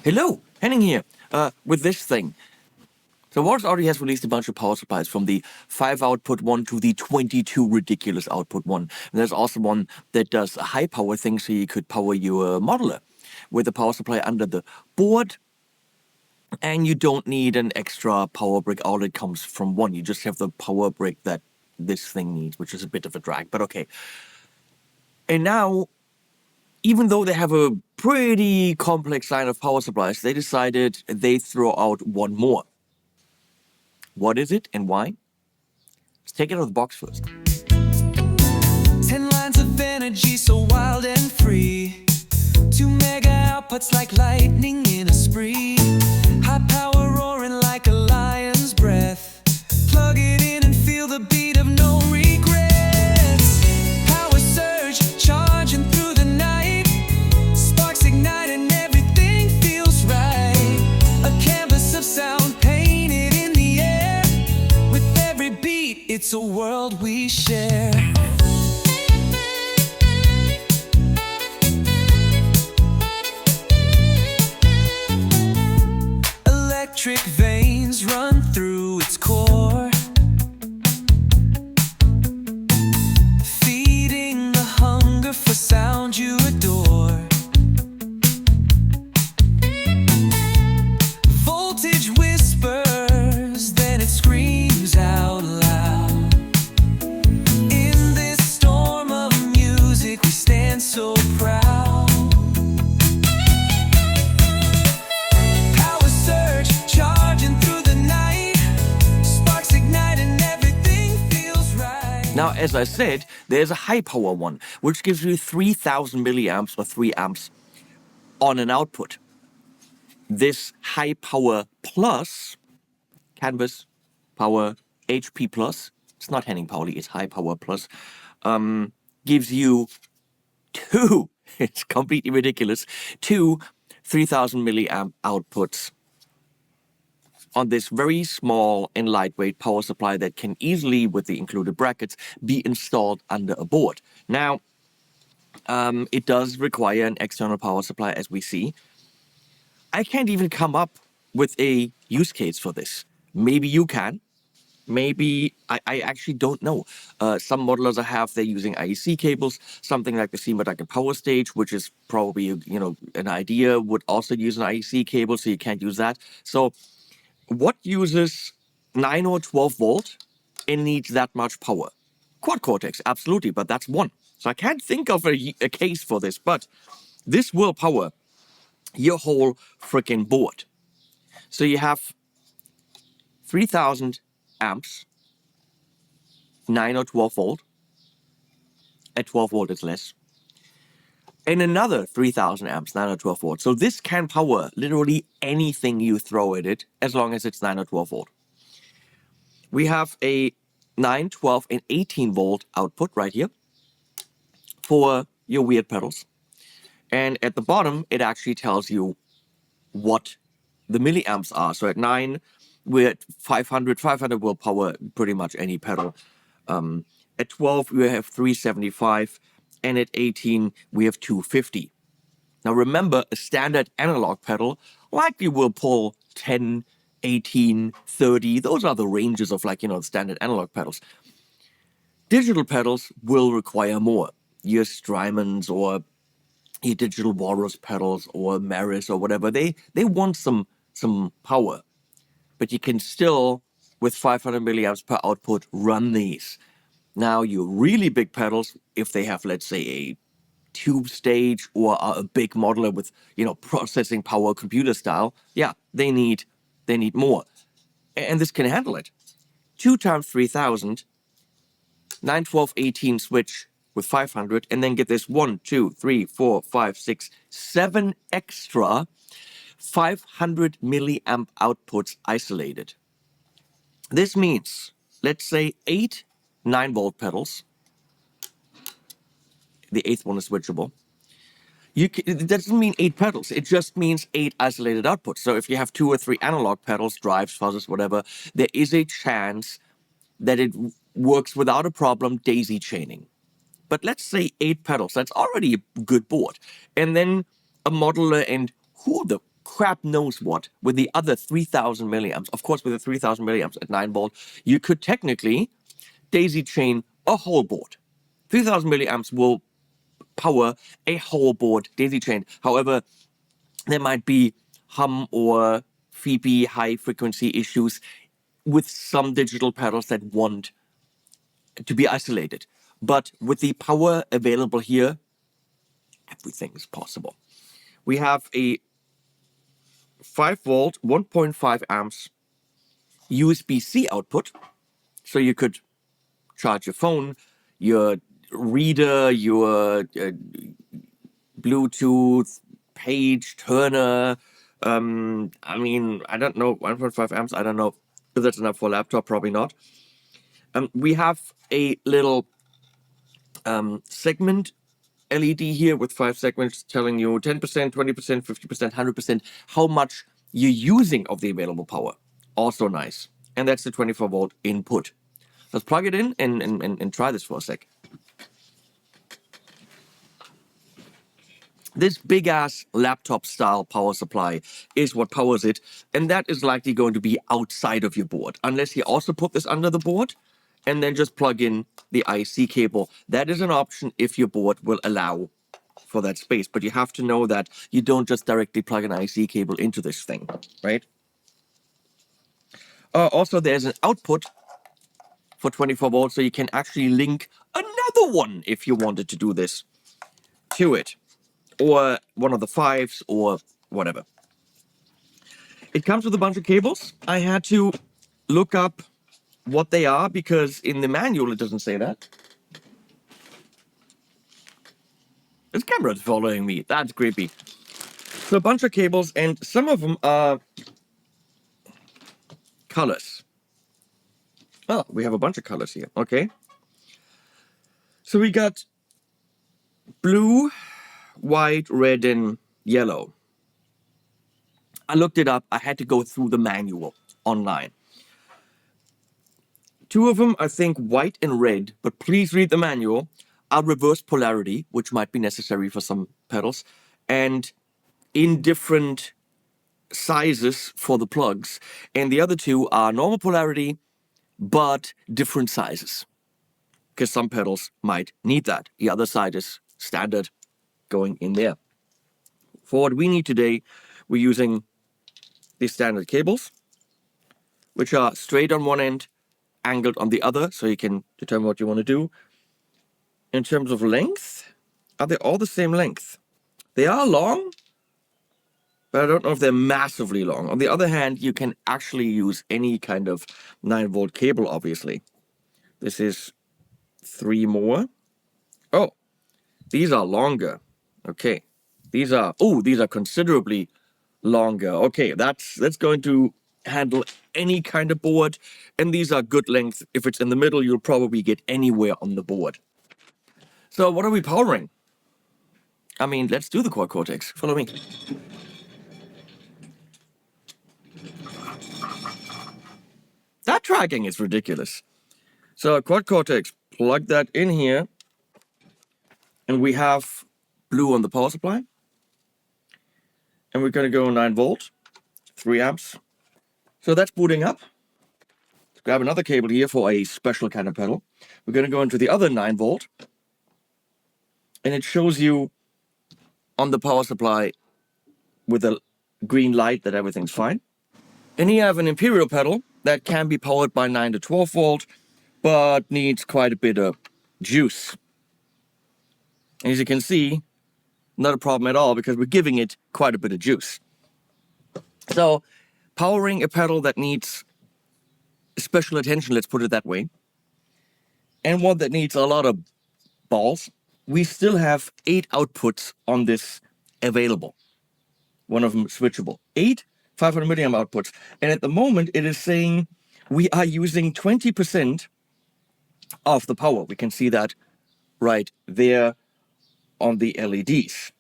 Hello, Henning here, with this thing. So Walrus already has released a bunch of power supplies from the 5 output one to the 22 ridiculous output one. And there's also one that does a high power thing, so you could power your modeler with a power supply under the board. And you don't need an extra power brick. All it comes from one. You just have the power brick that this thing needs, which is a bit of a drag, but okay. And now, even though they have a pretty complex line of power supplies, they decided they throw out one more. What is it and why? Let's take it out of the box first. 10 lines of energy so wild and free. 2 mega outputs like lightning in a spree. High power roaring like a lion's breath. Plug it in and feel the beat of no regrets. Power surge, charging through the night. Sparks ignite and everything feels right. A canvas of sound painted in the air. With every beat, it's a world we share. Electric veins run through its core, feeding the hunger for sound you adore. Voltage whispers, then it screams out loud. In this storm of music, we stand so proud. Now, as I said, there's a high power one, which gives you 3,000 milliamps or 3 amps on an output. This high power plus, canvas power HP plus, it's not Henning Pauli, it's high power plus, gives you two, it's completely ridiculous, two 3,000 milliamp outputs on this very small and lightweight power supply that can easily, with the included brackets, be installed under a board. Now, it does require an external power supply, as we see. I can't even come up with a use case for this. Maybe you can. Maybe, I actually don't know. Some modelers I have, they're using IEC cables. Something like the Songwriting power stage, which is probably, an idea, would also use an IEC cable, so you can't use that. So what uses 9 or 12 volt and needs that much power? Quad cortex, absolutely, but that's one. So I can't think of a case for this, but this will power your whole freaking board. So you have 3,000 amps, 9 or 12 volt. At 12 volt, it's less. And another 3,000 amps, 9 or 12 volt. So this can power literally anything you throw at it, as long as it's 9 or 12 volt. We have a 9, 12, and 18 volt output right here for your weird pedals. And at the bottom, it actually tells you what the milliamps are. So at 9, we're at 500. 500 will power pretty much any pedal. At 12, we have 375. And at 18, we have 250. Now remember, a standard analog pedal likely will pull 10, 18, 30. Those are the ranges of standard analog pedals. Digital pedals will require more. Your Strymons or your digital Walrus pedals or Maris or whatever, they want some power. But you can still, with 500 milliamps per output, run these. Now, your really big pedals, if they have, let's say, a tube stage or are a big modeler with, processing power computer style, yeah, they need more. And this can handle it. 2 times 3,000, 9, 12, 18 switch with 500, and then get this 1, 2, 3, 4, 5, 6, 7 extra 500 milliamp outputs isolated. This means, let's say, 8 9 volt pedals. The 8th one is switchable. It doesn't mean 8 pedals. It just means 8 isolated outputs. So if you have 2 or 3 analog pedals, drives, fuzzers, whatever, there is a chance that it works without a problem daisy chaining. But let's say 8 pedals. That's already a good board. And then a modeler, and who the crap knows what with the other 3,000 milliamps. Of course, with the 3,000 milliamps at 9 volt, you could technically daisy chain a whole board. 3,000 milliamps will power a whole board daisy chain. However, there might be hum or phoebe high frequency issues with some digital pedals that want to be isolated. But with the power available here, everything is possible. We have a 5 volt, 1.5 amps USB-C output. So you could charge your phone, your reader, your Bluetooth, page, turner. I mean, I don't know, 1.5 amps, I don't know if that's enough for a laptop, probably not. We have a little segment LED here with 5 segments telling you 10%, 20%, 50%, 100% how much you're using of the available power. Also nice. And that's the 24 volt input. Let's plug it in and try this for a sec. This big ass laptop style power supply is what powers it, and that is likely going to be outside of your board, unless you also put this under the board and then just plug in the IC cable. That is an option if your board will allow for that space, but you have to know that you don't just directly plug an IC cable into this thing, right? Also, there's an output for 24 volts, so you can actually link another one if you wanted to do this to it, or one of the 5s, or whatever. It comes with a bunch of cables. I had to look up what they are because in the manual it doesn't say that. This camera is following me. That's creepy. So a bunch of cables, and some of them are colors. Oh, we have a bunch of colors here. Okay. So we got blue, white, red, and yellow. I looked it up. I had to go through the manual online. 2 of them, I think white and red, but please read the manual, are reverse polarity, which might be necessary for some pedals, and in different sizes for the plugs. And the other 2 are normal polarity, but different sizes, because some pedals might need that. The other side is standard going in there. For what we need today, we're using these standard cables, which are straight on one end, angled on the other, so you can determine what you want to do. In terms of length, are they all the same length? They are long, but I don't know if they're massively long. On the other hand, you can actually use any kind of 9 volt cable, obviously. This is 3 more. Oh, these are longer. Okay. These are considerably longer. Okay, that's going to handle any kind of board, and these are good length. If it's in the middle, you'll probably get anywhere on the board. So what are we powering? I mean, let's do the quad cortex. Follow me. That tracking is ridiculous. So quad cortex, plug that in here, and we have blue on the power supply, and we're going to go 9 volt, 3 amps. So that's booting up. Let's grab another cable here for a special kind of pedal. We're going to go into the other 9 volt, and it shows you on the power supply with a green light that everything's fine. And here I have an Imperial pedal that can be powered by 9 to 12 volt, but needs quite a bit of juice. As you can see, not a problem at all, because we're giving it quite a bit of juice. So powering a pedal that needs special attention, let's put it that way, and one that needs a lot of balls, we still have 8 outputs on this available. One of them switchable. 8 500 milliamp outputs. And at the moment, it is saying we are using 20% of the power. We can see that right there on the LEDs.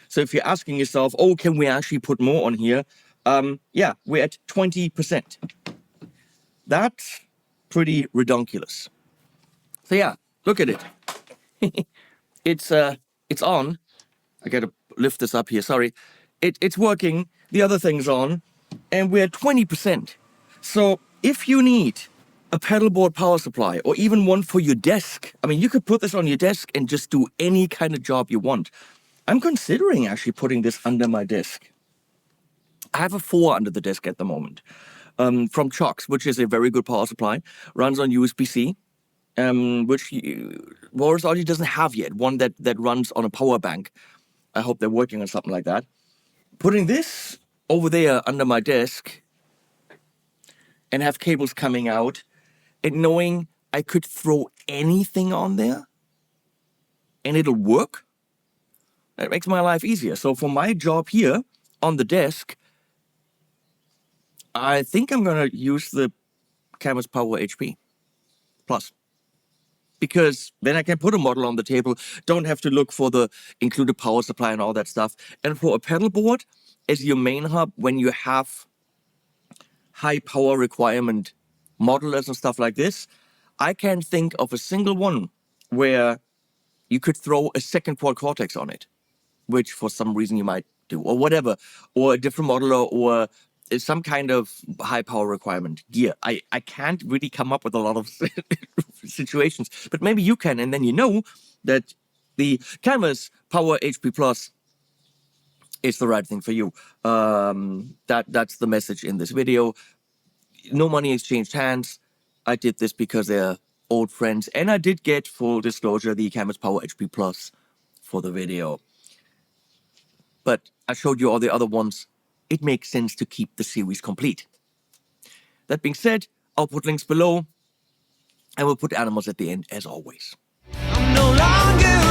So if you're asking yourself, oh, can we actually put more on here? Yeah, we're at 20%. That's pretty redonkulous. So yeah, look at it. It's on. I gotta lift this up here, sorry. It's working. the other things on, and we're at 20%. So if you need a pedalboard power supply or even one for your desk, I mean, you could put this on your desk and just do any kind of job you want. I'm considering actually putting this under my desk. I have a 4 under the desk at the moment from Chox, which is a very good power supply, runs on USB-C, which Walrus Audio doesn't have yet, one that runs on a power bank. I hope they're working on something like that. Putting this over there under my desk and have cables coming out and knowing I could throw anything on there and it'll work, that makes my life easier. So for my job here on the desk, I think I'm going to use the Canvas Power HP Plus. Because then I can put a model on the table, don't have to look for the included power supply and all that stuff. And for a pedal board as your main hub, when you have high power requirement modelers and stuff like this, I can think of a single one where you could throw a second quad cortex on it, which for some reason you might do, or whatever, or a different modeler, or some kind of high power requirement gear. I can't really come up with a lot of situations, but maybe you can, and then you know that the Canvas Power HP Plus is the right thing for you. That's the message in this video. No money exchanged hands. I did this because they're old friends, and I did get, full disclosure, the Canvas Power HP Plus for the video. But I showed you all the other ones. It makes sense to keep the series complete. That being said, I'll put links below, and we'll put animals at the end as always. I'm no longer